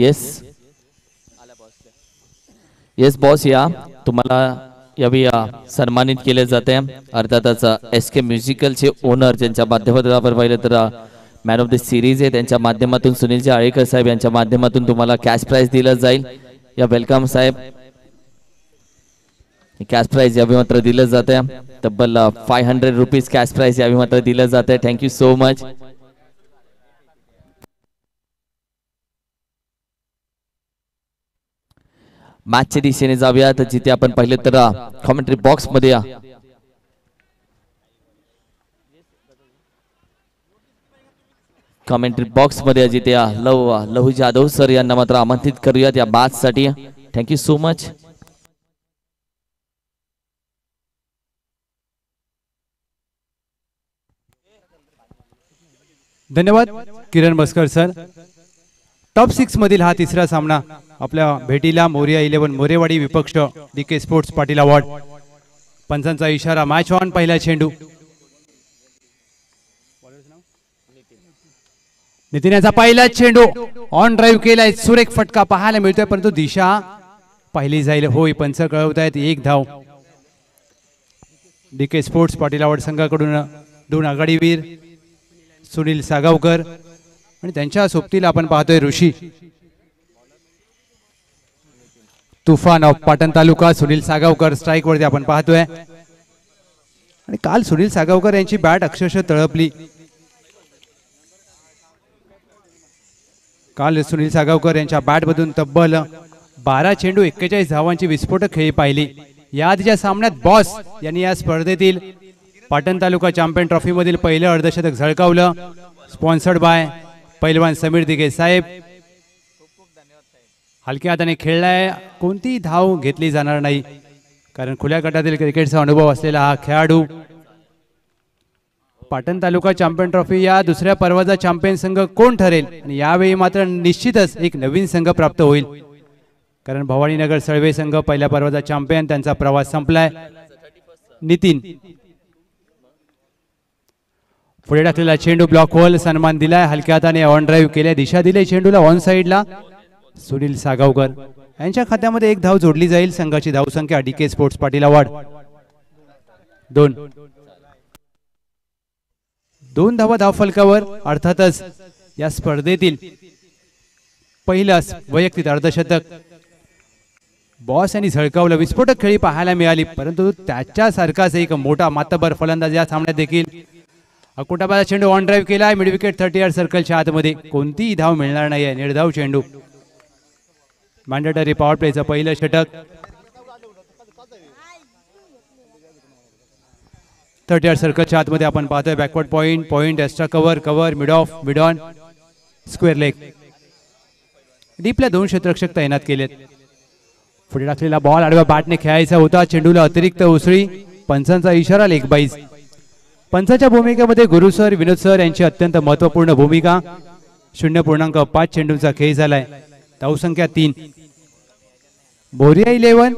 Yes yes boss, या तुम्हाला यावेळी सन्मानित केले जाते. अर्थातच SK म्युझिकलचे ओनर ज्यांच्या माध्यमातून आपण पाहिलं तर मॅन ऑफ द सिरीज आहे, त्यांच्या माध्यमातून सुनीलजी आळेकर साहेब यांच्या माध्यमातून तुम्हाला कॅश प्राइज दिलं जाईल. या वेलकम साहेब. कॅश प्राइज यावेळी मात्र दिलं जाते. तब्बल 500 रुपीज कॅश प्राइज यावेळी मात्र दिलं जाते. Thank you so much. मॅचच्या दिशेने जाऊयात, जिथे आपण पाहिले तर कॉमेंट्री बॉक्स मध्ये जिथे लहू जाधव सर यांना मात्र आमंत्रित करूयात या मॅच साठी. Thank you so much. धन्यवाद किरण बस्कर सर. टॉप 6 मधील हा तिसरा सामना आपल्या भेटीला मोरिया 11 मोरेवाडी विपक्ष DK स्पोर्ट्स पाटील अवॉर्ड. पंचांचा इशारा, मॅच ऑन. पहिला चेंडू नितीन याचा पहिला चेंडू ऑन ड्राईव्ह केलाय. सुरेख फटका पाहायला मिळतोय, परंतु दिशा पाहिली जाईल. होय, पंच कळवतायत 1 धाव. DK स्पोर्ट्स पाटील अवॉर्ड संघाकडून 2 आघाडीवीर सुनील सागावकर आणि त्यांच्या सोबतीला आपण पाहतोय ऋषी तुफान ऑफ पाटण तालुका. सुनील सागावकर स्ट्राइक वरती आपण पाहतोय. आणि काल सुनील सागावकर यांची बॅट अक्षरशः तळपली. काल सुनील सागावकर यांच्या बॅट मधून तब्बल 12 चेंडू 41 धावांची विस्फोटक खेळी पाहिली. या आधीच्या सामन्यात बॉस यांनी या स्पर्धेतील पाटण तालुका चॅम्पियन ट्रॉफी मधील पहिलं अर्धशतक झळकावलं. स्पॉन्सर्ड बाय पैलवान समीर दिघे साहेब. हलक्या हाताने खेळलाय, कोणतीही धाव घेतली जाणार नाही, कारण खुल्या गटातील क्रिकेटचा अनुभव असलेला हा खेळाडू. पाटण तालुका चॅम्पियन ट्रॉफी या दुसऱ्या पर्वाचा चॅम्पियन संघ कोण ठरेल, आणि यावेळी मात्र निश्चितच एक नवीन संघ प्राप्त होईल, कारण भवानीनगर सळवे संघ पहिल्या पर्वाचा चॅम्पियन, त्यांचा प्रवास संपलाय. नितीन पुढे टाकलेला चेंडू ब्लॉक होल. सन्मान दिलाय, हलक्या हाताने ऑन ड्राईव्ह केल्या. दिशा दिले चेंडूला ऑन साइडला. सुनील सागावकर यांच्या खात्यामध्ये 1 धाव जोडली जाईल. संघाची धावसंख्या DK स्पोर्ट्स पाटील अवॉर्ड 2 धावा धावफलकावर. अर्थातच या स्पर्धेतील पहिलाच वैयक्तिक अर्धशतक बॉस यांनी झळकावलं. विस्फोटक खेळी पाहायला मिळाली, परंतु त्याच्यासारखाच एक मोठा मातबर फलंदाज या सामन्यात देखील. अकोटाबाचा चेंडू ऑन ड्राईव्ह केलाय. मिड विकेट 30 यार्ड सर्कलच्या आतमध्ये. कोणतीही धाव मिळणार नाहीये. निर्धाव चेंडू. मॅन्डेटरी पॉवर प्लेचं पहिलं षटक. 30 यार्ड सर्कलच्या आतमध्ये आपण पाहतोय backward point extra cover mid off mid on square leg. डीपला 2 क्षेत्ररक्षक तैनात केलेत. पुढे टाकलेला बॉल आडव्या बॅटने खेळायचा होता. चेंडूला अतिरिक्त उसळी. पंचांचा इशारा, लेग बाईज. पंचाच्या भूमिकेमध्ये गुरु सर, विनोद सर यांची अत्यंत महत्वपूर्ण भूमिका. 0.5 चेंडूंचा खेळ झालाय. धावसंख्या 3. मोरिया 11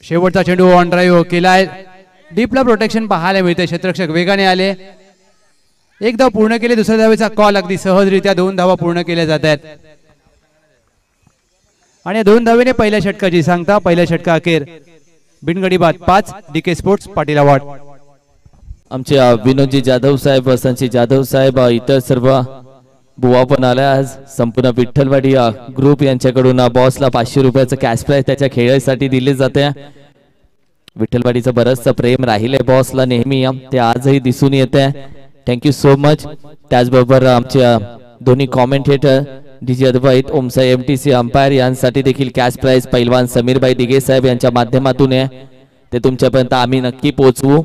शेवटचा चेंडू ऑन ड्राईव्ह केलाय. डीपला प्रोटेक्शन पाहायला मिळते. क्षेत्ररक्षक वेगाने आले. 1 धाव पूर्ण केली. दुसऱ्या धावेचा कॉल. अगदी सहजरित्या 2 धावा पूर्ण केल्या जात आहेत, आणि 2 धावेने पहिल्या षटकाची सांगता. पहिल्या षटका अखेर बिनगडी बाद 5. DK sports Patil award. आमचे विनोदजी जाधव साहेब, संजय जाधव साहेब, इतर सर्व बुवा पण आल्या आज. संपूर्ण विठ्ठलवाडी ग्रुप यांच्याकडून बॉसला 500 रुपयाचं कॅश प्राइज त्याच्या खेळासाठी दिले जाते. विठ्ठलवाडीचं बरंचसं प्रेम राहिले बॉसला नेहमी, ते आजही दिसून येते. Thank you so much. त्याचबरोबर आमच्या दोन्ही कॉमेंटेटर DJ अद्वैत, ओमसाई MTC अंपायर यांसाठी देखील कॅश प्राइज पैलवान समीरभाई दिघे साहेब यांच्या माध्यमातून आहे, ते तुमच्यापर्यंत आम्ही नक्की पोहोचवू.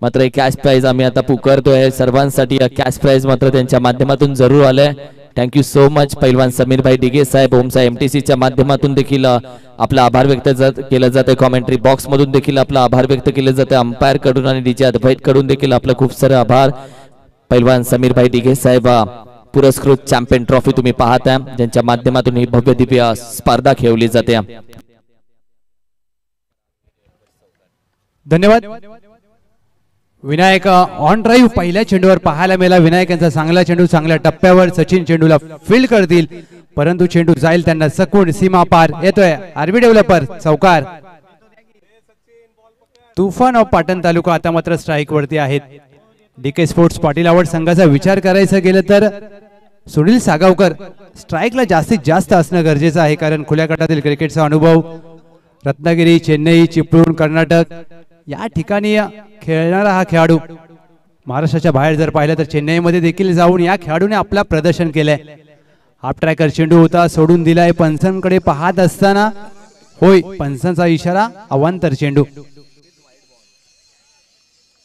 मात्र कॅश प्राइज आम्ही आता पुकारतोय सर्वांसाठी. कॅश प्राइज मात्र त्यांच्या माध्यमातून जरूर आलंय. थँक्यू सो मच पैलवान समीरभाई दिघे साहेब. ओमसाई MTCच्या माध्यमातून देखील आपला आभार व्यक्त केलं जाते. कॉमेंट्री बॉक्स मधून देखील आपला आभार व्यक्त केले जाते. अंपायर कडून आणि DJ अद्वैत कडून देखील आपलं खूप सारे आभार. पैलवान समीरभाई दिघे साहेब पुरस्कृत चॅम्पियन ट्रॉफी तुम्ही पाहताय, ज्यांच्या माध्यमातून ही भव्य दिव्य स्पर्धा खेळवली जाते. धन्यवाद. विनायक ऑन ड्राईव्ह पहिल्या चेंडूवर पाहायला मिळाला. विनायक यांचा चांगला चेंडू चांगल्या टप्प्यावर. सचिन चेंडूला फील्ड करतील परंतु चेंडू जाईल त्यांना सकून सीमा पार. येतोय आरबी डेव्हलपर चौकार. तुफान ऑफ पाटण तालुका आता मात्र स्ट्राईक वरती आहेत. डीके स्पोर्ट्स पाटील आवड संघाचा विचार करायचा गेलं तर सुनील सागावकर स्ट्राईकला जास्तीत जास्त असणं गरजेचं आहे, कारण खुल्या गटातील क्रिकेटचा अनुभव रत्नागिरी, चेन्नई, चिपळूण, कर्नाटक या ठिकाणी खेळणारा हा खेळाडू महाराष्ट्राच्या बाहेर जर पाहिलं तर चेन्नईमध्ये देखील जाऊन या खेळाडूने आपला प्रदर्शन केलंय. हाफ ट्रॅकर चेंडू होता, सोडून दिलाय. पंचांकडे पाहत असताना होय, पंचांचा इशारा, अवांतर चेंडू.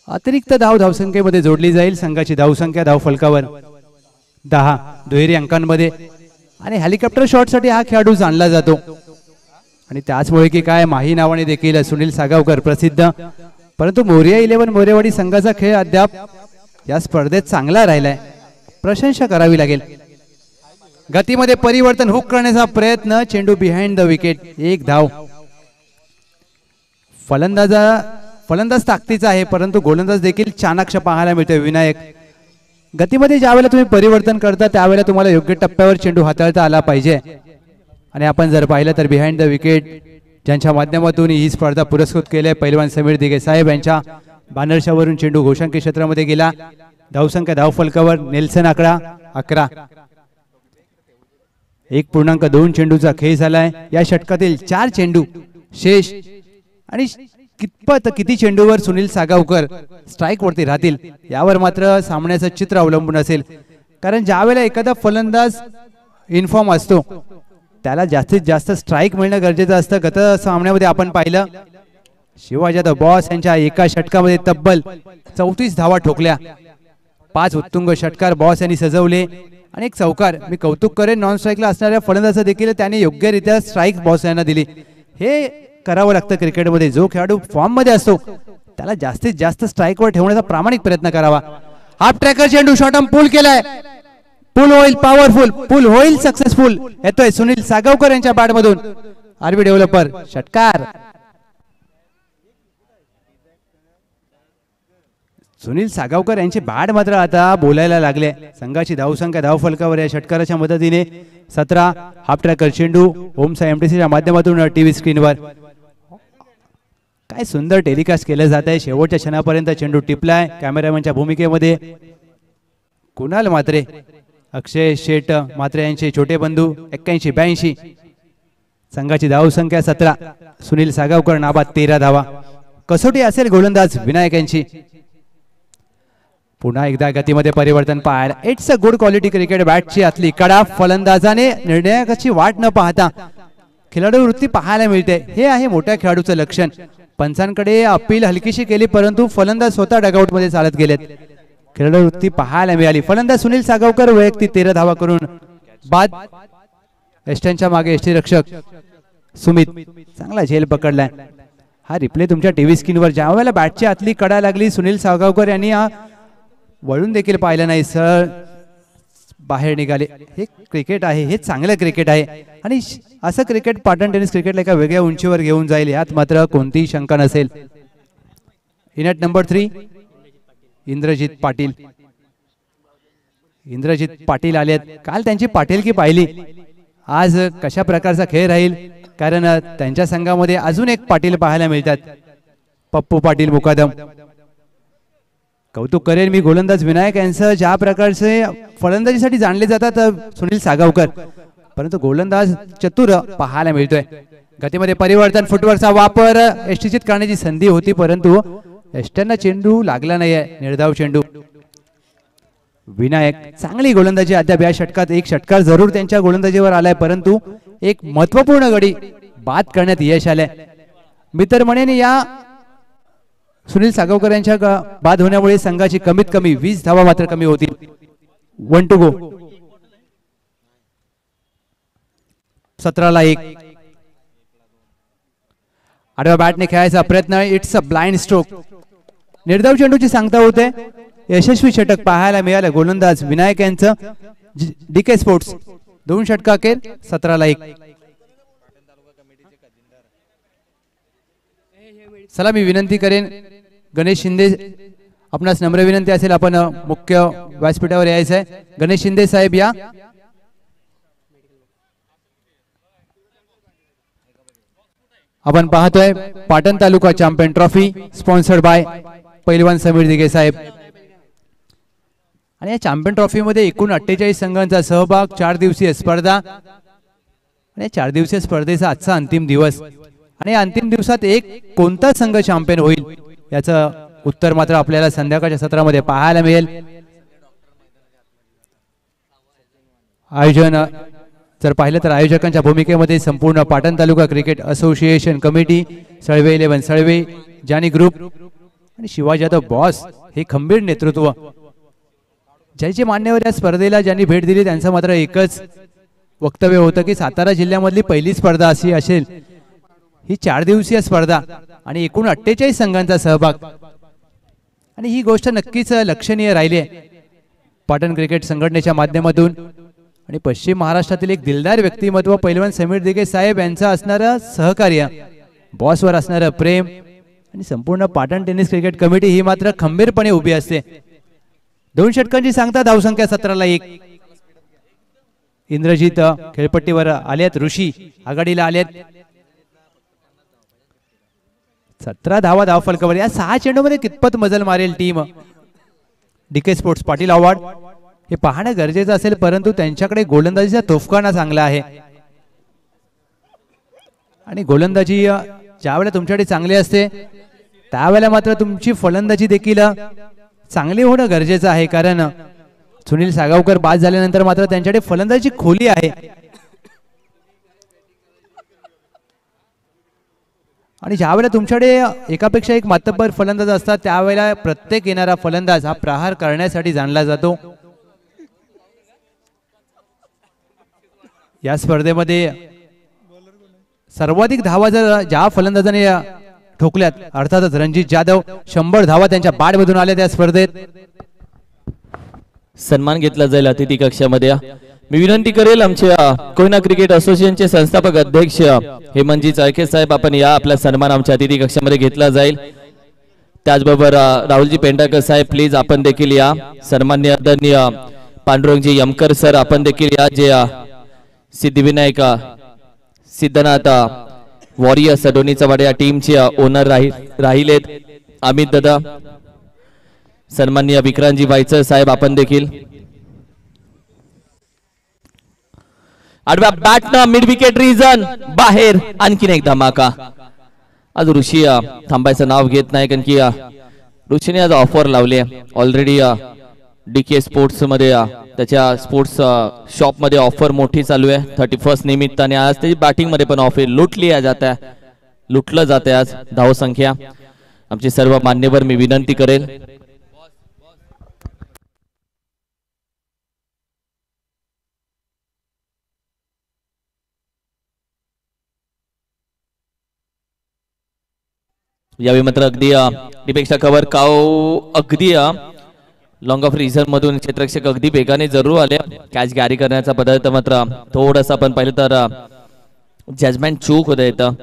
अतिरिक्त धावसंख्येमध्ये जोडली जाईल. संघाची धावसंख्या धावफलकावर 10 दुहेरी अंकांमध्ये. आणि हेलिकॉप्टर शॉटसाठी हा खेळाडू जाणला जातो आणि त्याचमुळे की काय माही नावाने देखील सुनील सागावकर प्रसिद्ध. परंतु मोरिया 11 मोरेवाडी संघाचा खेळ अद्याप या स्पर्धेत चांगला राहिलाय, प्रशंसा करावी लागेल. गतीमध्ये परिवर्तन, हुक करण्याचा प्रयत्न, चेंडू बिहाइंड द विकेट. एक धाव. फलंदाज ताकदीचा आहे परंतु गोलंदाज देखील चाणाक्ष पाहायला मिळतोय. विनायक गतीमध्ये ज्यावेळेला तुम्ही परिवर्तन करता त्यावेळेला तुम्हाला योग्य टप्प्यावर चेंडू हाताळता आला पाहिजे. आणि आपण जर पाहिलं तर बिहाइंड द विकेट ज्यांच्या माध्यमातून ही स्पर्धा पुरस्कृत केली आहे, पैलवान समीर दिघे साहेब यांच्या बॅनरच्यावरून चेंडू घोषांकी क्षेत्रामध्ये गेला. धावसंख्या धावफलकावर नेल्सन आकडा 11. 1.2 चेंडूचा खेळ झालाय. या षटकातील 4 चेंडू शेष. आणि किती चेंडूवर सुनील सागावकर स्ट्राईक वरती राहतील यावर मात्र सामन्याचं चित्र अवलंबून असेल, कारण ज्यावेळेला एखादा फलंदाज इनफॉर्म असतो त्याला जास्तीत जास्त स्ट्राईक मिळणं गरजेचं असतं. गत सामन्यामध्ये आपण पाहिलं शिवाजी द बॉस यांच्या एका षटकामध्ये तब्बल 34 धावा ठोकल्या. 5 उत्तुंग षटकार बॉस यांनी सजवले आणि एक चौकार. मी कौतुक करेन नॉन स्ट्राईकला असणाऱ्या फलंदाज देखील त्यांनी योग्यरित्या स्ट्राईक बॉस यांना दिली. हे करावं लागतं क्रिकेटमध्ये. जो खेळाडू फॉर्म मध्ये असतो त्याला जास्तीत जास्त स्ट्राईकवर ठेवण्याचा प्रामाणिक प्रयत्न करावा. हाफ ट्रॅकर चेंडू शॉर्टम पूल केलाय. पूल होईल, पॉवरफुल पूल होईल, सक्सेसफुल. येतोय सुनील सागावकर यांच्या बॅट मधून. आरबी डेव्हलपर षटकार. सुनील सागावकर यांचे बॅट मात्र आता बोलायला लागले. संघाची धावसंख्या धावफलकावर या षटकाराच्या मदतीने 17. हाफ ट्रॅकर चेंडू ओमसा एमटीसीच्या माध्यमातून टीव्ही स्क्रीनवर. काय सुंदर टेलिकास्ट केलं जात आहे. शेवटच्या क्षणापर्यंत चेंडू टिपलाय. कॅमेरामॅनच्या भूमिकेमध्ये कुणाल मात्रे, अक्षय शेट मात्रे यांचे छोटे बंधू. 81-82. संघाची धावसंख्या 17. सुनील सागावकर नाबाद 13 धावा. कसोटी असेल गोलंदाज विनायक यांची. पुन्हा एकदा गतीमध्ये परिवर्तन पाहायला. It's a good quality cricket. बॅटची आतली कडा. फलंदाजाने निर्णायकाची वाट न पाहता खेळाडू वृत्ती पाहायला मिळते. हे आहे मोठ्या खेळाडूचं लक्षण. पंचांकडे अपील हलकीशी केली परंतु फलंदाज स्वतः डगआउट मध्ये चालत गेलेत. खेळाडू वृत्ती पाहायला मिळाली. फलंदाज सुनील सागावकर वैयक्तिक 13 धावा करून बाद. एस्टनच्या मागे यष्टीरक्षक सुमित चांगला झेल पकडलाय. हा रिप्ले तुमच्या टीव्ही स्क्रीनवर. ज्या वेळेला बॅटची आतली कडा लागली सुनील सागावकर यांनी हा वळून देखील पाहिलं नाही, सरळ बाहेर निघाले. हे क्रिकेट आहे, हे चांगलं क्रिकेट आहे आणि असं क्रिकेट पाटण टेनिस क्रिकेटला एका वेगळ्या उंचीवर घेऊन जाईल यात मात्र कोणतीही शंका नसेल. In at number 3 Indrajit Patil. इंद्रजित पाटील आलेत. काल त्यांची पाटीलकी पाहिली. आज कशा प्रकारचा खेळ राहील, कारण त्यांच्या संघामध्ये अजून एक पाटील पाहायला मिळतात, पप्पू पाटील मुकादम. कौतुक करेन मी गोलंदाज विनायक यांचं. ज्या प्रकारचे फलंदाजीसाठी जाणले जातात सुनील सागावकर, परंतु गोलंदाज चतुर पाहायला मिळतोय. गतीमध्ये परिवर्तन, फुटवर्कचा वापर. यष्टीचित करण्याची संधी होती परंतु यष्ट्यांना चेंडू लागला नाहीये. निर्धाव चेंडू. विनायक चांगली गोलंदाजी अद्याप या षटकात. एक षटकार जरूर त्यांच्या गोलंदाजीवर आलाय परंतु एक महत्वपूर्ण गडी बाद करण्यात यश आलंय. मी तर म्हणेन या सुनील सागावकर यांच्या बाद होण्यामुळे संघाची कमीत कमी 20 धावा मात्र कमी होतील. 1 to go. 17-1. आडव्या बॅटने खेळायचा प्रयत्न. It's a blind stroke. निर्धाव चेंडूची सांगता होते. यशस्वी षटक पाहायला मिळालं गोलंदाज विनायक यांचं. डीके स्पोर्ट्स 2 षटकाखेर 17-1. चला मी विनंती करेन गणेश शिंदे, आपणास नम्र विनंती असेल आपण मुख्य व्यासपीठावर यायचं आहे. गणेश शिंदे साहेब या. आपण पाहतोय Patan taluka champion trophy sponsored by पैलवान समीर दिघे साहेब. आणि या चॅम्पियन ट्रॉफी मध्ये एकूण 48 संघांचा सहभाग, 4 दिवसीय स्पर्धा आणि 4 दिवसीय स्पर्धेचा आजचा अंतिम दिवस. आणि अंतिम दिवसात एक कोणता संघ चॅम्पियन होईल याचं उत्तर मात्र आपल्याला संध्याकाळच्या सत्रामध्ये पाहायला मिळेल. आयोजन जर पाहिलं तर आयोजकांच्या भूमिकेमध्ये संपूर्ण Patan taluka cricket association committee, Salve 11 Salve, Jani group आणि शिवाजी यादव बॉस हे खंबीर नेतृत्व. ज्याचे मान्यवर या स्पर्धेला ज्यांनी भेट दिली त्यांचं मात्र एकच वक्तव्य होतं की सातारा जिल्ह्यामधली पहिली स्पर्धा अशी असेल. ही 4 दिवसीय स्पर्धा आणि एकूण 48 संघांचा सहभाग. आणि ही गोष्ट नक्कीच लक्षणीय राहिली आहे पाटण क्रिकेट संघटनेच्या माध्यमातून. आणि पश्चिम महाराष्ट्रातील एक दिलदार व्यक्तिमत्व पैलवान समीर दिघे साहेब यांचं असणारं सहकार्य, बॉसवर असणारं प्रेम आणि संपूर्ण पाटण टेनिस क्रिकेट कमिटी ही मात्र खंबीरपणे उभी असते. 2 षटकांची सांगता, धावसंख्या 17ला 1. इंद्रजित खेळपट्टीवर आलेत, ऋषी आघाडीला आलेत. 17 धावा धावफलकावर. या 6 चेंडूमध्ये कितपत मजल मारेल team. DK sports Patil award हे पाहणं गरजेचं असेल, परंतु त्यांच्याकडे गोलंदाजीचा तोफखाना चांगला आहे. आणि गोलंदाजी ज्यावेळेला तुमच्याकडे चांगली असते त्यावेळेला मात्र तुमची फलंदाजी देखील चांगली होणं गरजेचं आहे. कारण सुनील सागावकर बाद झाल्यानंतर मात्र त्यांच्याकडे फलंदाजी खोली आहे. आणि ज्यावेळेला तुमच्याकडे एकापेक्षा एक मातब्बर फलंदाज असतात त्यावेळेला प्रत्येक येणारा फलंदाज हा प्रहार करण्यासाठी जाणला जातो. या स्पर्धेमध्ये सर्वाधिक धावा जर ज्या फलंदाजाने ठोकल्यात अर्थातच रणजित जाधव, 100 धावा त्यांच्या बॅटमधून आल्या त्या स्पर्धेत. सन्मान घेतला जाईल अतिथी कक्षामध्ये. मी विनंती करेल आमच्या कोयना क्रिकेट असोसिएशनचे संस्थापक अध्यक्ष हेमंतजी चाळके साहेब, आपण या. आपला सन्मान आमच्या अतिथी कक्षामध्ये घेतला जाईल. त्याचबरोबर राहुलजी पेंढारकर साहेब प्लीज आपण देखील या. सन्माननीय आदरणीय पांडुरंगजी यमकर सर आपण देखील या, जे सिद्धिविनायक सिद्धनाथ वॉरियर्स दोन्ही चव्हाड या टीमचे ओनर राहिलेत. अमित दादा, सन्माननीय विक्रांतजी वायचर साहेब आपण देखील. आडव्या बॅटनं मिड विकेट रिजन बाहेर. आणखीन एक धमाका. आज ऋषी थांबायचं नाव घेत नाही, कारण की ऋषीने आज ऑफर लावली आहे ऑलरेडी. डीके स्पोर्ट्स मध्ये त्याच्या स्पोर्ट्स शॉप मध्ये ऑफर मोठी चालू आहे 31 निमित्ताने. आज त्याची बॅटिंग मध्ये पण ऑफर लुटलं जाते आज धावसंख्या. आमचे सर्व मान्यवर मी विनंती करेल यावेळी मात्र अगदी डिपेक्षा कव्हर अगदी लॉंग ऑफ रिझर्व मधून क्षेत्ररक्षक अगदी वेगाने जरूर आले. कॅच कॅरी करण्याचा पदार्थ मात्र थोडंसं आपण पाहिलं तर जजमेंट चूक होत येतं.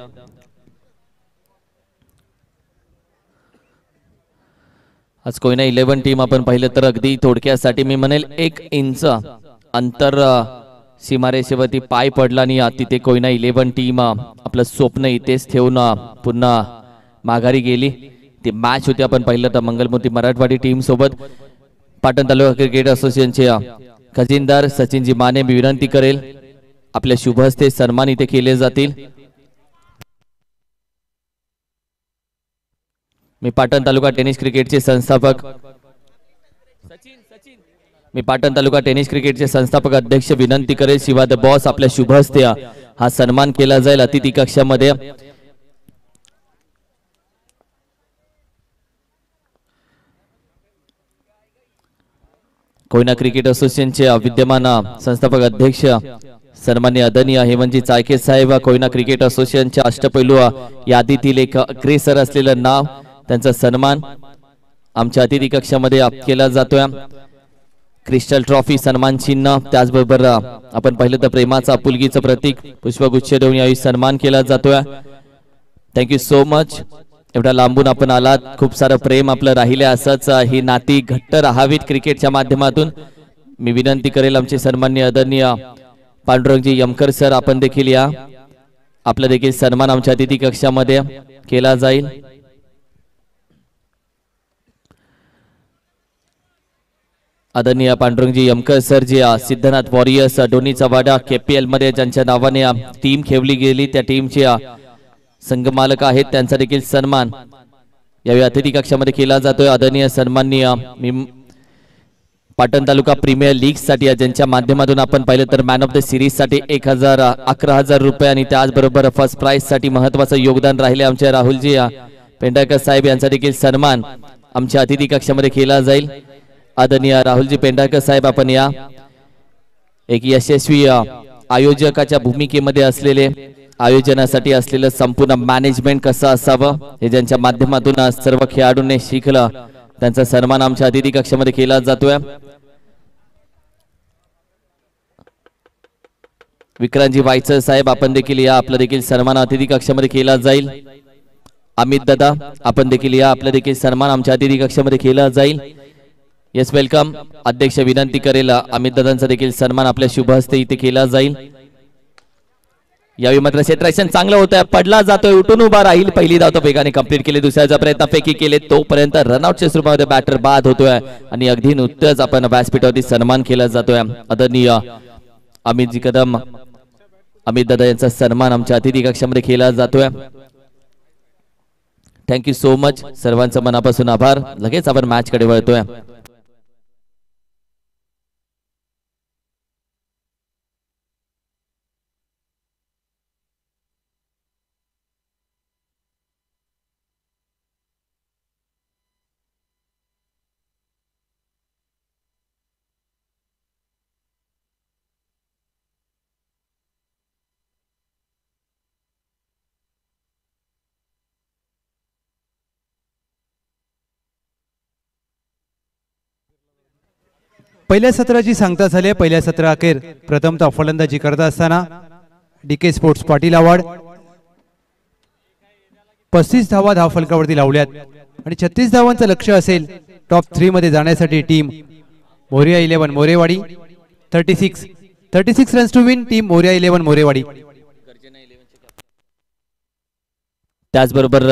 आज कोयना 11 टीम आपण पाहिलं तर अगदी थोडक्यासाठी मी म्हणेल 1 इंच अंतर सीमारेषेवरती पाय पडला आणि तिथे कोयना 11 टीम आपलं स्वप्न इथेच ठेवून पुन्हा माघारी गेली. ती मॅच होती आपण पाहिलं तर मंगलमूर्ती मराठवाडी टीम सोबत. पाटण तालुका क्रिकेट असोसिएशनचे खजिनदार सचिनजी माने मी विनंती करेल आपल्या शुभ हस्ते सन्मान इथे केले जातील. मी पाटण तालुका टेनिस क्रिकेटचे संस्थापक अध्यक्ष विनंती करेल शिवा द बॉस आपल्या शुभ हस्ते हा सन्मान केला जाईल अतिथी कक्षामध्ये. कोयना क्रिकेट असोसिएशनचे विद्यमान संस्थापक अध्यक्ष सन्माननीय आदरणीय हेमंतजी चाळके साहेब, कोयना क्रिकेट असोसिएशनच्या अष्टपैलू यादीतील एक अग्रेसर असलेलं नाव, त्यांचा सन्मान आमच्या अतिथी कक्षामध्ये केला जातोय. क्रिस्टल ट्रॉफी सन्मान चिन्ह, त्याचबरोबर आपण पाहिलं तर प्रेमाचा आपुलकीचं प्रतीक पुष्पगुच्छ देऊन यावेळी सन्मान केला जातोय. Thank you so much. एवढा लांबून आपण आलात, खूप सारं प्रेम आपलं राहिले, असंच ही नाती घट्ट राहावीत क्रिकेटच्या माध्यमातून. मी विनंती करेल आमचे सन्माननीय आदरणीय पांडुरंगजी यमकर सर, आपण देखील या. आपला देखील सन्मान आमच्या अतिथी कक्षामध्ये केला जाईल. आदरणीय पांडुरंगजी यमकर सर जे सिद्धनाथ वॉरियर्स डोनीचा वाडा KPL मध्ये ज्यांच्या नावाने टीम खेळली गेली, त्या टीमचे संघमालक आहेत, त्यांचा देखील सन्मान यावेळी अतिथी कक्षामध्ये केला जातोय. आदरणीय सन्माननीय पाटण तालुका प्रीमियर लीग साठी ज्यांच्या माध्यमातून आपण पाहिलं तर मॅन ऑफ द सिरीज साठी 11,000 रुपये आणि त्याचबरोबर फर्स्ट प्राइज साठी महत्वाचं योगदान राहिले आमचे राहुलजी पेंढारकर साहेब, यांचा देखील सन्मान आमच्या अतिथी कक्षामध्ये केला जाईल. आदरणीय राहुलजी पेंढारकर साहेब, आपण या. एक यशस्वी आयोजकाच्या भूमिकेमध्ये असलेले, आयोजनासाठी असलेलं संपूर्ण मॅनेजमेंट कसं असावं हे ज्यांच्या माध्यमातून सर्व खेळाडूंनी शिकलं, त्यांचा सन्मान आमच्या अतिथी कक्षामध्ये केला जातोय. विक्रांतजी वायचर साहेब, आपण देखील या. आपला देखील सन्मान अतिथी कक्षामध्ये केला जाईल. अमित दादा, आपण देखील या. आपला देखील सन्मान आमच्या अतिथी कक्षामध्ये केला जाईल. Yes, welcome. अध्यक्ष विनंती करेल अमित दादांचा देखील सन्मान आपल्या शुभ हस्ते इथे केला जाईल. यावेळी मात्र क्षेत्ररक्षण चांगलं होतं, पडला जातोय, उठून उभा राहील. पहिली धाव तो वेगाने कंप्लीट केली, दुसऱ्याचा प्रयत्न फेकी केले, तोपर्यंत रनआउटच्या स्वरूपामध्ये बॅटर बाद होतोय आणि अगदी नुकतंच आपण व्यासपीठावरती सन्मान केला जातोय. आदरणीय अमितजी कदम, अमित दादा यांचा सन्मान आमच्या अतिथी कक्षामध्ये केला जातोय. थँक्यू सो मच, सर्वांचा मनापासून आभार. लगेच आपण मॅच कडे वळतोय. पहिल्या सत्राची सांगता झाली. पहिल्या सत्रा अखेर प्रथमतः फलंदाजी करत असताना DK स्पोर्ट्स पाटील अवॉर्ड 35 धावा धावफलकावरती लावल्यात आणि 36 धावांचं लक्ष असेल टॉप 3 मध्ये जाण्यासाठी. Team Morya 11 Morewadi 36 runs to win. Team Morya 11 Morewadi. त्याचबरोबर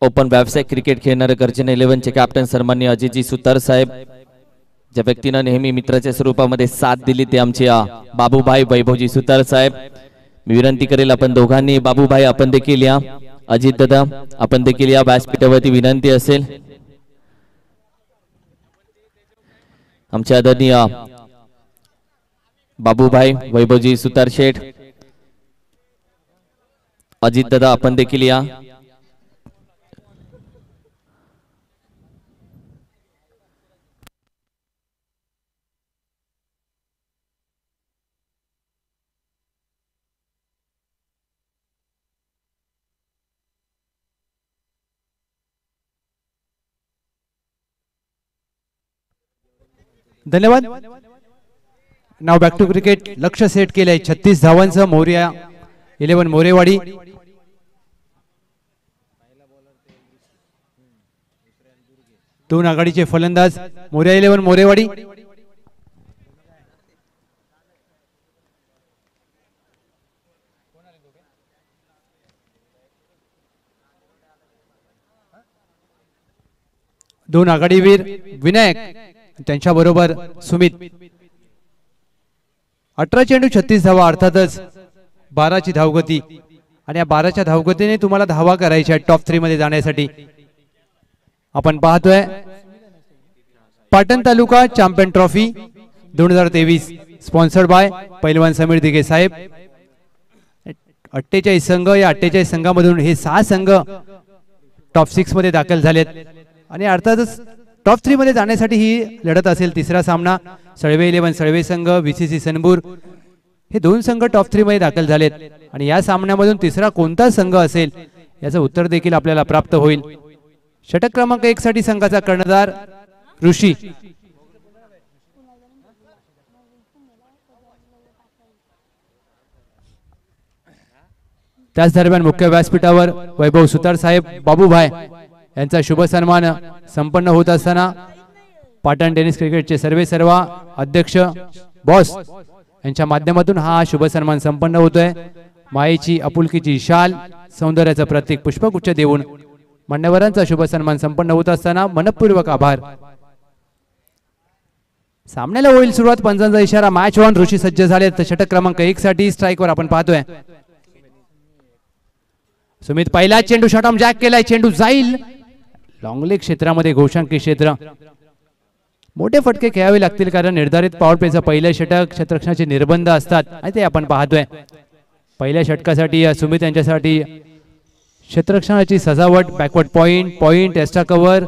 ओपन व्यावसायिक क्रिकेट खेळणारे गर्जन 11 चे कॅप्टन सन्माननीय अजितजी सुतार साहेब, ज्या व्यक्तीनं नेहमी मित्राच्या स्वरूपामध्ये साथ दिली ते आमचे बाबूभाई वैभवजी सुतार साहेब. मी विनंती करेल आपण दोघांनी, बाबूभाई आपण देखील या, अजित दादा आपण देखील या. व्यासपीठावरती विनंती असेल. आमचे आदरणीय बाबूभाई वैभवजी सुतार शेठ, अजित दादा आपण देखील या. धन्यवाद. नाव बॅक टू क्रिकेट. लक्ष सेट केलंय 36 धावांचं. मोरया 11 मोरेवाडी. दोन आघाडीचे फलंदाज मोरया 11 मोरेवाडी. दोन आघाडीवीर विनायक, त्यांच्या बरोबर सुमित. 18 चेंडू 36 धावा, अर्थातच 12ची धावगती आणि या 12च्या धावगतीने तुम्हाला धावा करायच्या टॉप 3 मध्ये जाण्यासाठी. आपण पाहतोय Patan taluka champion trophy 2023 sponsored by पैलवान समीर दिघे साहेब. 48 संघ, या 48 संघामधून हे 6 संघ टॉप 6 मध्ये दाखल झालेत आणि अर्थातच टॉप 3 मध्ये जाण्यासाठी ही लढत असेल. तिसरा सामना सळवे 11 सळवे संघ, VCC सनपूर हे दोन संघ टॉप 3 मध्ये दाखल झालेत आणि या सामन्यामधून तिसरा कोणता संघ असेल याचं उत्तर देखील आपल्याला प्राप्त होईल. षटक क्रमांक 1 साठी संघाचा कर्णधार ऋषी. त्याच दरम्यान मुख्य व्यासपीठावर वैभव सुतार साहेब बाबूभाई यांचा शुभ सन्मान संपन्न होत असताना पाटण टेनिस क्रिकेटचे सर्वेसर्वा अध्यक्ष बॉस यांच्या माध्यमातून हा शुभ सन्मान संपन्न होतोय। मायेची आपुलकीची शाल सौंदर्याचं प्रतीक पुष्पगुच्छ देऊन मान्यवरांचा शुभ सन्मान संपन्न होत असताना मनपूर्वक आभार। सामन्याला होईल सुरुवात, पंचांचा इशारा, मॅच ऑन। ऋषी सज्ज झाले षटक क्रमांक 1 साठी स्ट्राइकवर आपण पाहतोय सुमित पहिला चेंडू शॉटॉम जॅक केलाय, चेंडू जाईल लॉंग लेग क्षेत्रामध्ये, घोषांकी क्षेत्र। मोठे फटके खेळावे लागतील कारण निर्धारित पॉवर प्लेचं पहिलं षटक क्षेत्ररक्षणाचे निर्बंध असतात आणि ते आपण पाहतोय। पहिल्या षटकासाठी सुमित यांच्यासाठी क्षेत्ररक्षणाची सजावट, backward point, point, extra cover,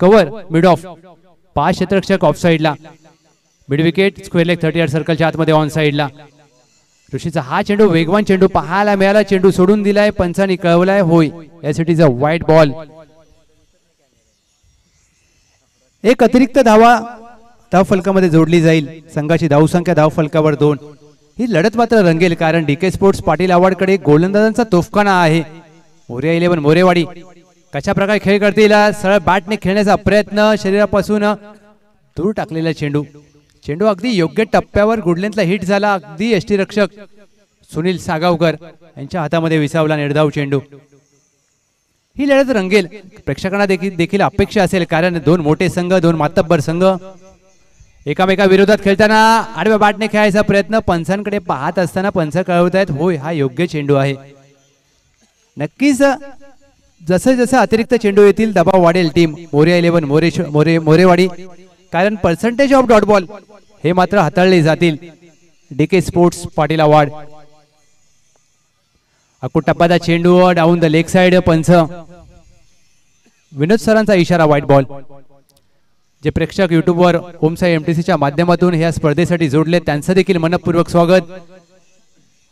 cover, mid off, 5 क्षेत्ररक्षक ऑफ साइडला, mid wicket, square leg 30 yard सर्कलच्या आतमध्ये ऑन साइडला। ऋषीचा हा चेंडू वेगवान चेंडू पाहायला मिळाला, चेंडू सोडून दिलाय, पंचांनी कळवलाय होय, यासाठीचा व्हाईट बॉल। एक अतिरिक्त धाव फलकामध्ये जोडली जाईल, संघाची धावसंख्या धाव फलकावर 2। ही लढत मात्र रंगेल कारण डीके स्पोर्ट्स पाटील आवाडकडे गोलंदाजांचा तोफखाना आहे। मोरया 11 मोरेवाडी कशा प्रकारे खेळ करतील, सरळ बॅटने खेळण्याचा प्रयत्न, शरीरापासून दूर टाकलेला चेंडू, चेंडू अगदी योग्य टप्प्यावर गुडलेंथला हिट झाला, अगदी यष्टीरक्षक सुनील सागावकर यांच्या हातामध्ये विसावला निर्धाव चेंडू। ही लढत रंगेल, प्रेक्षकांना देखील अपेक्षा असेल कारण दोन मोठे संघ, दोन मातब्बर संघ एकामेका विरोधात खेळताना आडव्या बॅटने खेळायचा प्रयत्न, पंचांकडे पाहत असताना पंच कळवतायत होय हा योग्य चेंडू आहे। नक्कीच जसे जसे अतिरिक्त चेंडू येतील दबाव वाढेल टीम मोरया 11 मोरेवाडी कारण पर्सेंटेज ऑफ डॉट बॉल हे मात्र हाताळले जातील डीके स्पोर्ट्स पाटील आवाड। अकुट टप्प्याचा चेंडू डाऊन द लेग साइड, पंच विनोद सरांचा इशारा व्हाईट बॉल। जे प्रेक्षक युट्यूबवर ओमसाई एमटीसीच्या माध्यमातून या स्पर्धेसाठी जोडले त्यांचं देखील मनपूर्वक स्वागत।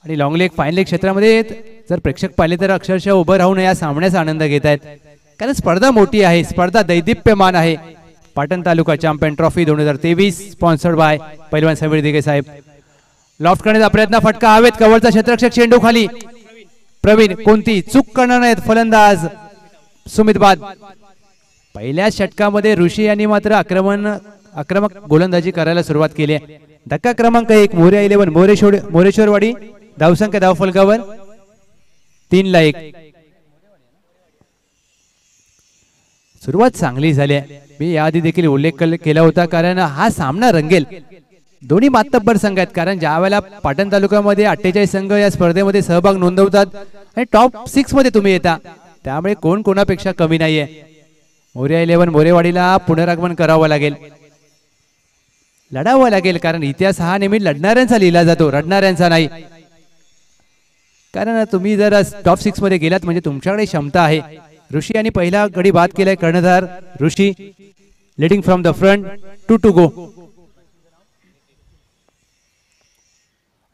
आणि लॉंग लेग फाईन लेग क्षेत्रामध्ये जर प्रेक्षक पाहिले तर अक्षरशः उभं राहून या सामन्याचा आनंद घेत आहेत कारण स्पर्धा मोठी आहे, स्पर्धा दैदिप्यमान आहे। Patan taluka champion trophy 2023 sponsored by पैलवान समीर दिघे साहेब। लॉफ्ट करण्याचा प्रयत्न, फटका हवेत, कव्हरचा क्षेत्ररक्षक, चेंडू खाली, प्रवीण कोणती चूक करणार नाहीत फलंदाज सुमित बाद। पहिल्या षटकामध्ये ऋषी यांनी मात्र आक्रमक गोलंदाजी करायला सुरुवात केली आहे। धक्का क्रमांक 1 मोरया 11 मोरेश्वरवाडी, धावसंख्या धाव फलकावर 3-1। सुरुवात चांगली झाली आहे, मी याआधी देखील उल्लेख केला होता कारण हा सामना रंगेल, दोन्ही मातब्बर संघ आहेत कारण ज्यावेळेला पाटण तालुक्यामध्ये 48 संघ या स्पर्धेमध्ये सहभाग नोंदवतात आणि टॉप 6 मध्ये तुम्ही येता त्यामुळे कोण कोणापेक्षा कमी नाहीये। मोरया 11 मोरेवाडीला पुनरागमन करावं लागेल, लढावं लागेल कारण इतिहास हा नेहमी लढणाऱ्यांचा लिहिला जातो, रडणाऱ्यांचा नाही। कारण तुम्ही जर टॉप 6 मध्ये गेलात म्हणजे तुमच्याकडे क्षमता आहे। ऋषी यांनी पहिला गडी बाद केलाय, कर्णधार Rishi leading from the front, 2 to go।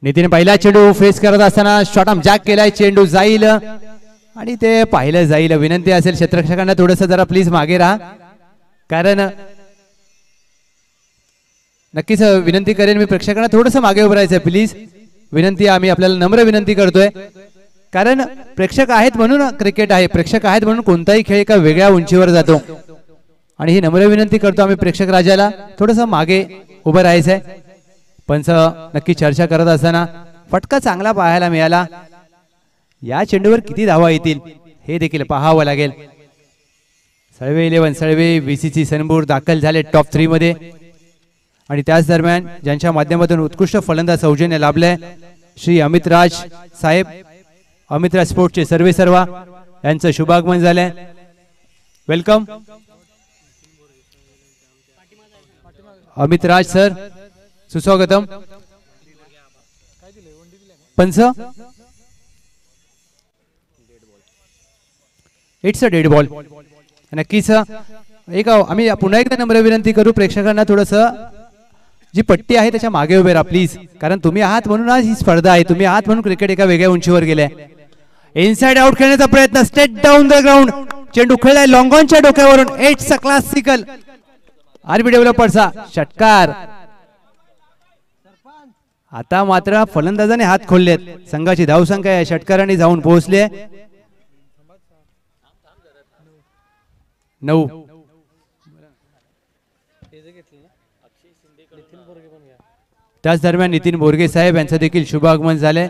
Nitin पहिला चेंडू फेस करत असताना शॉटम जॅक केलाय, चेंडू जाईल आणि ते पाहिलं जाईल। विनंती असेल क्षेत्ररक्षकांना थोडंसं जरा प्लीज मागे राहा कारण नक्कीच विनंती करेन मी प्रेक्षकांना थोडंसं मागे उभं राहायचं प्लीज, विनंती आम्ही आपल्याला नम्र विनंती करतोय कारण प्रेक्षक आहेत म्हणून क्रिकेट आहे, प्रेक्षक आहेत म्हणून कोणताही खेळ एका वेगळ्या उंचीवर जातो आणि ही नम्र विनंती करतो आम्ही प्रेक्षक राजाला थोडंसं मागे उभं राहायचंय। पंच नक्की चर्चा करत असताना फटका चांगला पाहायला मिळाला, या चेंडूवर किती धावा येतील हे देखील पाहावं लागेल। सळवे 11 सळवे VCC सनबूर दाखल झाले टॉप 3 मध्ये आणि त्याच दरम्यान ज्यांच्या माध्यमातून उत्कृष्ट फलंदाज सौजन्य लाभले श्री अमित राज साहेब, अमित राज स्पोर्ट्सचे सर्वेसर्वा यांचं शुभागमन झालंय, वेलकम अमित राज सर, सुस्वागतम। पंच इट्स अ डेड बॉल। नक्कीच एक आम्ही पुन्हा एकदा नम्र विनंती करू प्रेक्षकांना थोडंसं जी पट्टी आहे त्याच्या मागे उभे राहा प्लीज कारण तुम्ही आहात म्हणून आज ही स्पर्धा आहे, तुम्ही आहात म्हणून क्रिकेट एका वेगळ्या उंचीवर गेले। इनसाइड आउट खेळण्याचा प्रयत्न, स्ट्रेट डाऊन द ग्राउंड, चेंडू खेळलाय लॉंग ऑनच्या डोक्यावरून, इट्स अ क्लासिकल आरबी डेव्हलपर्सचा षटकार। आता मात्र फलंदाजाने हात खोललेत. संघाची धावसंख्या या षटकारांनी जाऊन पोहोचले 9. त्याच दरम्यान नितीन बोरगे साहेब यांचं देखील शुभ आगमन झाले.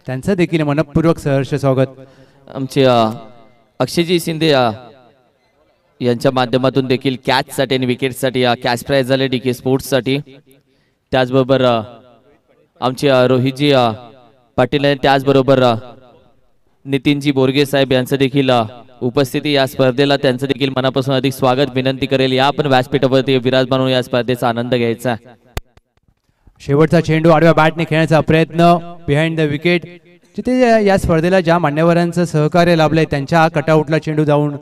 त्यांचं देखील मनपूर्वक सहर्ष स्वागत. आमचे अक्षयजी शिंदे यांच्या माध्यमातून देखील कॅचसाठी आणि विकेटसाठी कॅच प्राइज झाले DK स्पोर्ट्ससाठी. त्याचबरोबर आमचे रोहितजी पाटील आहेत. त्याचबरोबर नितीनजी बोरगे साहेब यांचं देखील उपस्थिती या स्पर्धेला त्यांचं देखील मनापासून अधिक स्वागत विनंती करेल. या पण व्यासपीठावरती विराजमान होऊन या स्पर्धेचा आनंद घ्यायचा. शेवटचा चेंडू आडव्या बॅटने खेळण्याचा प्रयत्न बिहाइंड द विकेट. जिथे या स्पर्धेला ज्या मान्यवरांचं सहकार्य लाभलंय त्यांच्या कटआउटला चेंडू जाऊन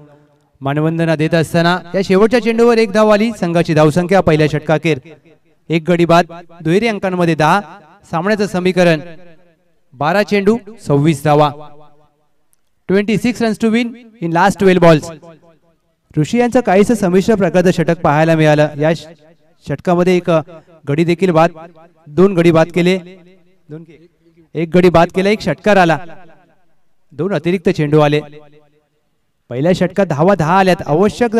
मानवंदना देत असताना या शेवटच्या चेंडूवर एक धाव आली. संघाची धावसंख्या पहिल्या षटकाखेर 1 गडी बाद. दुहेरी अंकांमध्ये 10. सामन्याचं समीकरण 12 चेंडू 26 धावा. 26 runs to win in last 12 balls. Rishi यांचं काहीसं संमिश्र प्रकारचं षटक पाहायला मिळालं. या षटकामध्ये एक गडी देखील बाद, 2 गडी बाद केले, 1 गडी बाद केला, 1 षटकार आला, 2 अतिरिक्त चेंडू आले. पहिल्या षटकात धावा 10 आल्यात. आवश्यक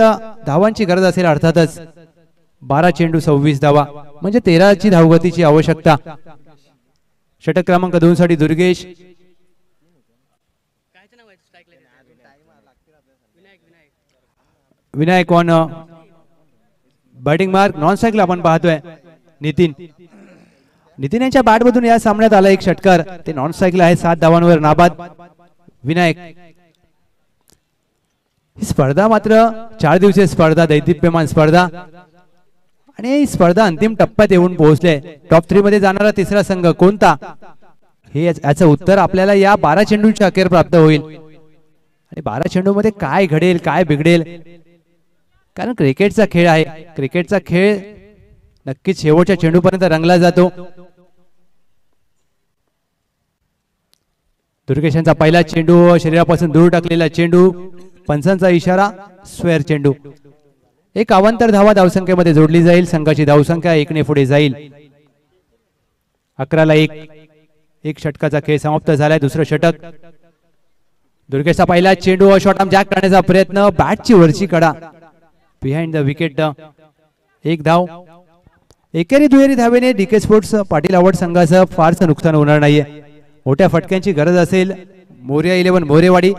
धावांची गरज असेल अर्थातच. 12 चेंडू 26 धावा म्हणजे 13ची धावगतीची आवश्यकता. षटक क्रमांक 2 साठी Durgesh. Vinayak on batting mark. Non स्ट्राईकला आपण पाहतोय नितीन यांच्या बॅट मधून या सामन्यात आला 1 षटकार. ते नॉन स्ट्राईकला आहे. 7 धावांवर नाबाद विनायक. ही स्पर्धा मात्र 4 दिवसीय स्पर्धा, दैदिप्यमान स्पर्धा आणि ही स्पर्धा अंतिम टप्प्यात येऊन पोहोचले. टॉप 3 मध्ये जाणारा तिसरा संघ कोणता हे याचं उत्तर आपल्याला या 12 चेंडूंच्या अखेर प्राप्त होईल. आणि 12 चेंडू मध्ये काय घडेल काय बिघडेल, कारण क्रिकेटचा खेळ आहे. क्रिकेटचा खेळ नक्कीच शेवटच्या चेंडूपर्यंत रंगला जातो. दुर्गेशांचा पहिला चेंडू शरीरापासून दूर टाकलेला चेंडू, पंचांचा इशारा, स्क्वेअर चेंडू. 1 अवांतर धावा धावसंख्येमध्ये जोडली जाईल. संघाची धावसंख्या 1 ने पुढे जाईल. 11 ला 1 षटकाचा खेळ समाप्त झालाय. दुसरं षटक. दुर्गेशचा पहिला चेंडू शॉर्ट आर्म जॅक करण्याचा प्रयत्न, बॅटची वरची कडा, बिहाइंड द विकेट. 1 धाव. एकेरी दुहेरी धावेने DK स्पोर्ट्स पाटील आवड संघाचं फारसं नुकसान होणार नाहीये. मोठ्या फटक्यांची गरज असेल मोरया 11 मोरेवाडी,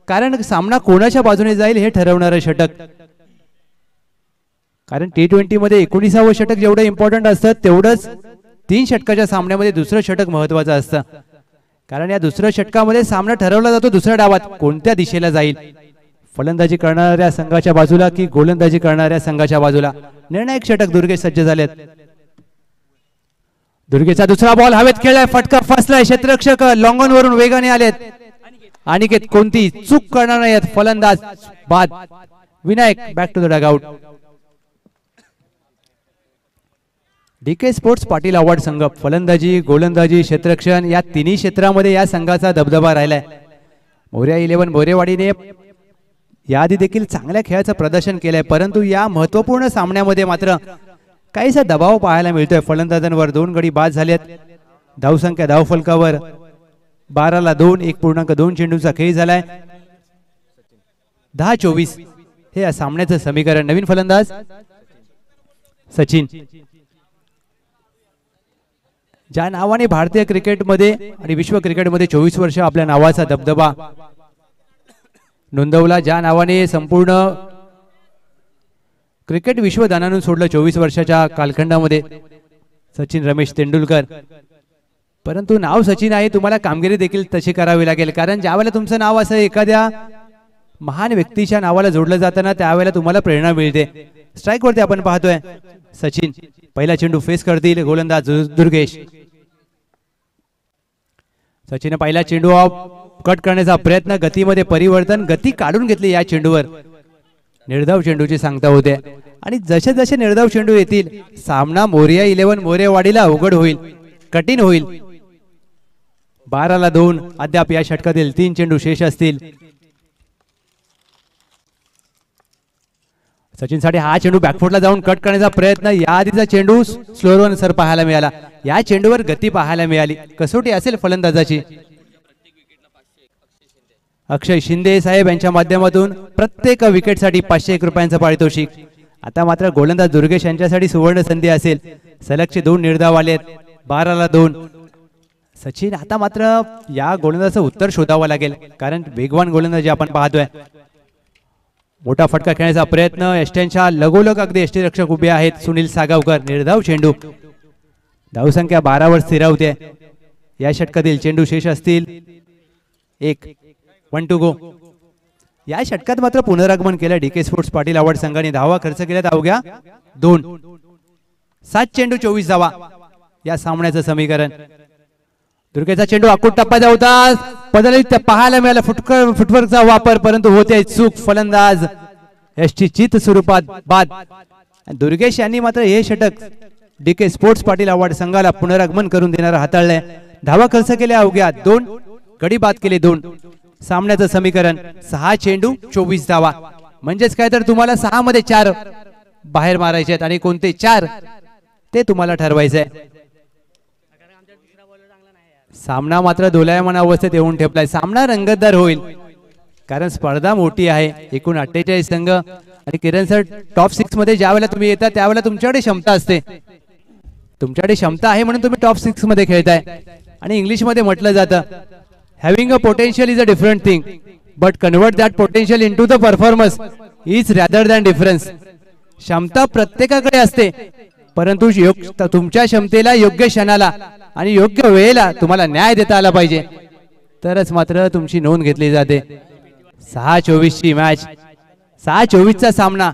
कारण सामना कोणाच्या बाजूने जाईल हे ठरवणारं षटक. कारण T20 मध्ये 19वे षटक जेवढं इम्पॉर्टंट असतं तेवढंच 3 षटकाच्या सामन्यामध्ये दुसरं षटक महत्वाचं असतं. कारण या दुसऱ्या षटकामध्ये सामना ठरवला जातो दुसऱ्या डावात कोणत्या दिशेला जाईल, फलंदाजी करणाऱ्या संघाच्या बाजूला की गोलंदाजी करणाऱ्या संघाच्या बाजूला. निर्णायक षटक दुर्गेश सज्ज झालेत. दुर्गेशचा दुसरा बॉल हवेत खेळलाय, फटका फसलाय. क्षेत्ररक्षक लॉंग ऑन वरून वेगाने आलेत. अनिकेत कोणती चूक करणार नाहीत. फलंदाज बाद. Vinayak back to the dugout. DK sports Patil award संघ फलंदाजी, गोलंदाजी, क्षेत्ररक्षण या तिन्ही क्षेत्रामध्ये या संघाचा दबदबा राहिलाय. मोरया 11 बोरेवाडीने याआधी देखील चांगल्या खेळाचं प्रदर्शन केलंय, परंतु या महत्वपूर्ण सामन्यामध्ये मात्र काहीसा दबाव पाहायला मिळतोय. फलंदाजांवर 2 गडी बाद झालेत. धावसंख्या धावफलकावर 12 ला 2, 1.2 चेंडूचा खेळ झालाय. 10-24 हे या सामन्याचं समीकरण. नवीन फलंदाज सचिन. ज्या नावाने भारतीय क्रिकेटमध्ये आणि विश्व क्रिकेटमध्ये 24 वर्ष आपल्या नावाचा दबदबा नोंदवला, ज्या नावाने संपूर्ण क्रिकेट विश्वदानानं सोडलं 24 वर्षाच्या कालखंडामध्ये, सचिन रमेश तेंडुलकर. परंतु नाव सचिन आहे, तुम्हाला कामगिरी देखील तशी करावी लागेल. कारण ज्यावेळेला तुमचं नाव असं एखाद्या महान व्यक्तीच्या नावाला जोडलं जाताना त्यावेळेला तुम्हाला प्रेरणा मिळते. स्ट्राइक वरती आपण पाहतोय सचिन. पहिला चेंडू फेस करतील गोलंदाज दुर्गेश. सचिन पहिला चेंडू कट करण्याचा प्रयत्न, गतीमध्ये परिवर्तन, गती काढून घेतली या चेंडूवर. निर्धाव चेंडूची सांगता होते आणि जसे जसे निर्धाव चेंडू येतील सामना मोरया 11 मोरेवाडीला अवघड होईल, कठीण होईल. 12 ला 2 अद्याप या षटकातील 3 चेंडू शेष असतील. सचिनसाठी हा चेंडू बॅकफुटला जाऊन कट करण्याचा प्रयत्न. या आधीचा चेंडू स्लोअर सर पाहायला मिळाला. या चेंडूवर गती पाहायला मिळाली. कसोटी असेल फलंदाजाची. अक्षय शिंदे साहेब यांच्या माध्यमातून प्रत्येक विकेटसाठी 501 रुपयांचं पारितोषिक. आता मात्र गोलंदाज दुर्गेश यांच्यासाठी सुवर्ण संधी असेल. सलगचे 2 निर्धाव आलेत. 12ला 2. सचिन आता मात्र या गोलंदाजाचं उत्तर शोधावं लागेल, कारण वेगवान गोलंदाजी आपण पाहतोय. मोठा फटका खेळण्याचा प्रयत्न. एसटीच्या लगोलग अगदी एसटी रक्षक उभे आहेत. सुनील सागावकर. निर्धाव चेंडू. धावसंख्या 12 वर स्थिरावते. या षटकातील चेंडू शेष असतील 1. 1 टू गो. या षटकात मात्र पुनरागमन केलं डीके स्पोर्ट्स पाटील आवड संघाने. धावा खर्च केल्यात अवघ्या 2. 7 चेंडू 24 धावा या सामन्याचं समीकरण. दुर्गेचा चेंडू आकुट टप्प्याचा होता. पदरीत पाहायला मिळाला फुटवर्कचा वापर, परंतु होते चूक. फलंदाज एसटी चित स्वरूपात बाद. दुर्गेश यांनी मात्र हे षटक डीके स्पोर्ट्स पाटील अवॉर्ड संघाला पुनरागमन करून देणारा हाताळलंय. धावा खर्च केल्या अवघ्या 2. गडी बाद केले 2. सामन्याचं समीकरण 6 चेंडू 24 धावा. म्हणजेच काय तर तुम्हाला 6 मध्ये 4 बाहेर मारायचे आहेत आणि कोणते 4 ते तुम्हाला ठरवायचंय. सामना मात्र दोलायमान अवस्थेत येऊन ठेपलाय. सामना रंगतदार होईल, कारण स्पर्धा मोठी आहे. एकूण 48 संघ. आणि किरण सर, टॉप 6 मध्ये ज्या वेळेला तुम्ही येता त्यावेळेला तुमच्याकडे क्षमता असते. तुमच्याकडे क्षमता आहे म्हणून तुम्ही टॉप 6 मध्ये खेळताय. आणि इंग्लिश मध्ये म्हटलं जातं, having a potential is a different thing, but convert that potential into the performance is rather than difference. क्षमता प्रत्येकाकडे असते, परंतु तुमच्या क्षमतेला योग्य क्षणाला आणि योग्य वेळेला तुम्हाला न्याय देता आला पाहिजे, तरच मात्र तुमची नोंद घेतली जाते. 6-24 ची मॅच, 6-24 चा सामना.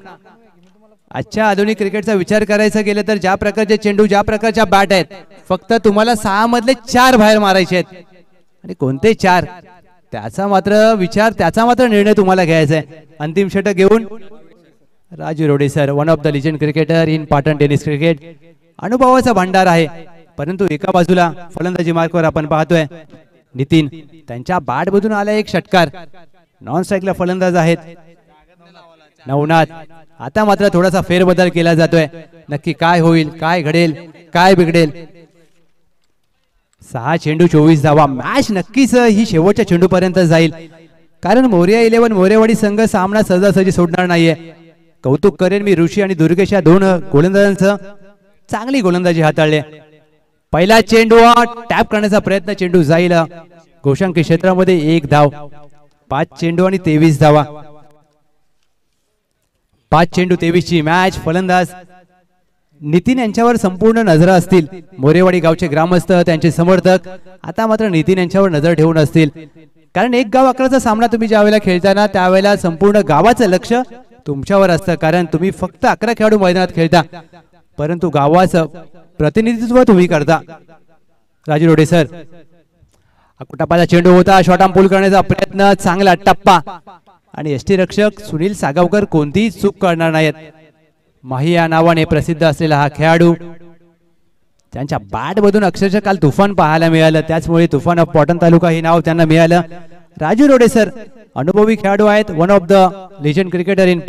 आजच्या आधुनिक क्रिकेटचा विचार करायचा गेलं तर ज्या प्रकारचे चेंडू, ज्या प्रकारच्या बॅट आहेत, फक्त तुम्हाला 6 मधले 4 बाहेर मारायचे आहेत. आणि कोणते 4 त्याचा मात्र विचार, त्याचा मात्र निर्णय तुम्हाला घ्यायचा आहे. अंतिम षटक घेऊन Raju Rode sir, one of the legend cricketer in Patan tennis cricket. अनुभवाचा भांडार आहे, परंतु एका बाजूला फलंदाजी मार्कवर आपण पाहतोय नितीन, त्यांच्या बॅट मधून आला एक षटकार. नॉन स्ट्राईकला फलंदाज आहेत नवनाथ. आता मात्र थोडासा फेरबदल केला जातोय. नक्की काय होईल, काय घडेल, काय बिघडेल. 6 चेंडू 24 धावा. मॅच नक्कीच ही शेवटच्या चेंडू पर्यंत जाईल, कारण मोरया 11 मोरेवाडी संघ सामना सहजासहजी सोडणार नाहीये. कौतुक करेन मी ऋषी आणि दुर्गेश या 2 गोलंदाजांचं. चांगली गोलंदाजी हाताळले. पहिला चेंडू टॅप करण्याचा प्रयत्न, चेंडू जाईल घोषांकी क्षेत्रामध्ये. 1 धाव. 5 चेंडू आणि 23 धावा. 5 चेंडू 23 ची मॅच. फलंदाज नितीन यांच्यावर संपूर्ण नजर असतील. मोरेवाडी गावचे ग्रामस्थ, त्यांचे समर्थक आता मात्र नितीन यांच्यावर नजर ठेवून असतील, कारण 1 गाव 11चा सामना तुम्ही ज्या वेळेला खेळताना त्यावेळेला संपूर्ण गावाचं लक्ष तुमच्यावर असतं, कारण तुम्ही फक्त 11 खेळाडू मैदानात खेळता, परंतु गावाचं प्रतिनिधित्व तुम्ही करता. राजू रोडे सर, टप्पाचा चेंडू होता. शॉर्ट आर्म पुल करण्याचा प्रयत्न, चांगला टप्पा. आणि एसटी रक्षक सुनील सागावकर कोणतीही चूक करणार नाहीत. माही या नावाने प्रसिद्ध असलेला हा खेळाडू, त्यांच्या बॅट मधून अक्षरशः काल तुफान पाहायला मिळालं, त्याचमुळे तुफान ऑफ पाटण तालुका हे नाव त्यांना मिळालं. राजू रोडे सर अनुभवी खेळाडू आहेत, one of the legend cricketer in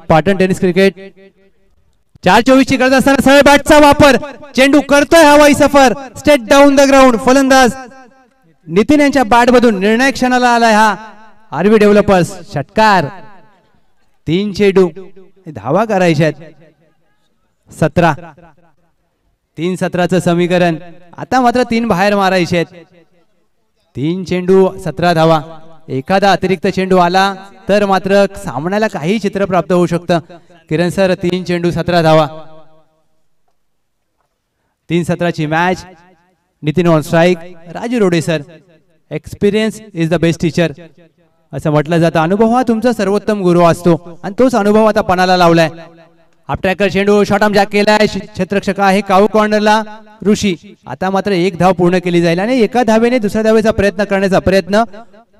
Patan tennis cricket. 4-24 ची गरज असताना सरळ बॅटचा वापर. चेंडू करतोय हवाई सफर, स्टेट डाऊन द ग्राउंड. फलंदाज नितीन यांच्या बॅट मधून निर्णायक क्षणाला आलाय हा आरबी डेव्हलपर्स. षटकार. 3 चेंडू धावा करायच्या आहेत. 17. 3-17चं समीकरण. आता मात्र 3 बाहेर मारायचे आहेत. 3 चेंडू 17 धावा. एखादा अतिरिक्त चेंडू आला तर मात्र सामन्याला काही चित्र प्राप्त होऊ शकतं. किरण सर, 3 चेंडू 17 धावा. 3-17 ची match. Nitin on strike. Raju Rode sir, experience is the best teacher असं म्हटलं जातं. अनुभव हा तुमचा सर्वोत्तम गुरु असतो, आणि तोच अनुभव आता पणाला लावलाय. हाफ ट्रॅकर चेंडू शॉर्ट आर्म जॅक केलाय. क्षेत्ररक्षक आहे काऊ कॉर्नरला ऋषी. आता मात्र 1 धाव पूर्ण केली जाईल, आणि एका धावेने दुसऱ्या धावेचा प्रयत्न करण्याचा प्रयत्न.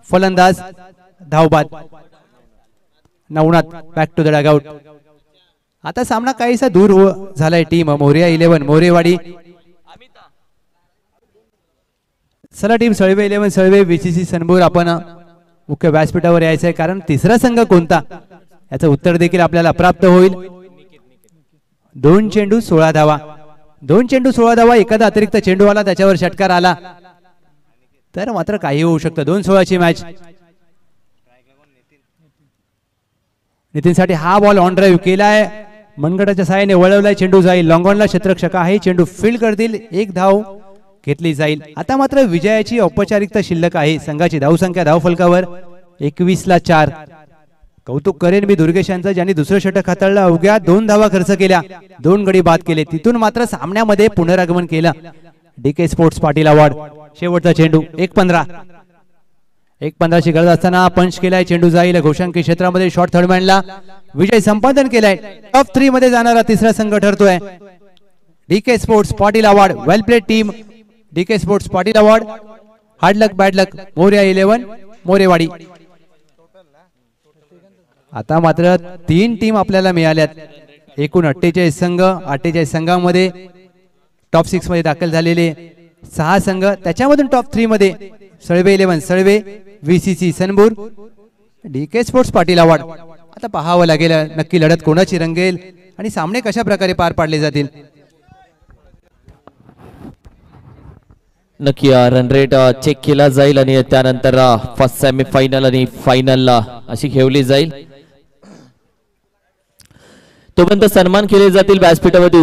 फलंदाज धावबाद. Navnath back to the dugout. आता सामना काहीसा दूर झालाय. टीम मोरया 11 मोरेवाडी. चला टीम सळवे 11 सळवे बीसीसी सनबूर, आपण मुख्य व्यासपीठावर यायचंय, कारण तिसरा संघ कोणता याचं उत्तर देखील आपल्याला प्राप्त होईल. 2 चेंडू 16 धावा. 2 चेंडू 16 धावा. एखादा अतिरिक्त चेंडू आला त्याच्यावर षटकार आला तर मात्र काही होऊ शकतं. 2-16 मॅच. नितीनसाठी हा बॉल ऑन ड्राईव्ह केलाय. मनगटाच्या साहाय्याने वळवलाय. चेंडू जाईल लॉंगॉनला. क्षेत्ररक्षक आहे. चेंडू फील्ड करतील. 1 धाव घेतली जाईल. आता मात्र विजयाची औपचारिकता शिल्लक आहे. संघाची धावसंख्या धावफलकावर 21-4. कौतुक करेन मी दुर्गेश यांचं, ज्यांनी दुसरं षटक हाताळलं. अवघ्या 2 धावा खर्च केल्या. 2 गडी बाद केले. तिथून मात्र सामन्यामध्ये पुनरागमन केलं. DK sports Patil award. शेवटचा चेंडू 1-15. 1-15 ची गरज असताना पंच केलाय. चेंडू जाईल घोषांकी क्षेत्रामध्ये. शॉर्ट थर्डमॅनला विजय संपादन केलाय. टॉप 3 मध्ये जाणारा तिसरा संघ ठरतोय. DK sports Patil award. Well played team. DK sports Patil award. Hard luck bad luck. Morya 11 Morewadi. आता मात्र 3 टीम आपल्याला मिळाल्यात. एकूण 48 संघ. 48 संघामध्ये टॉप 6 मध्ये दाखल झालेले 6 संघ. त्याच्यामधून टॉप 3 मध्ये सळवे 11 सळवे, VCC सनबूर, DK sports Patil award. आता पाहावं लागेल नक्की लढत कोणाची रंगेल आणि सामने कशा प्रकारे पार पाडले जातील. नक्की रन रेट चेक केला जाईल आणि त्यानंतर फर्स्ट सेमीफायनल आणि फायनलला अशी खेळली जाईल. तोपर्यंत सन्मान केले जातील व्यासपीठावरती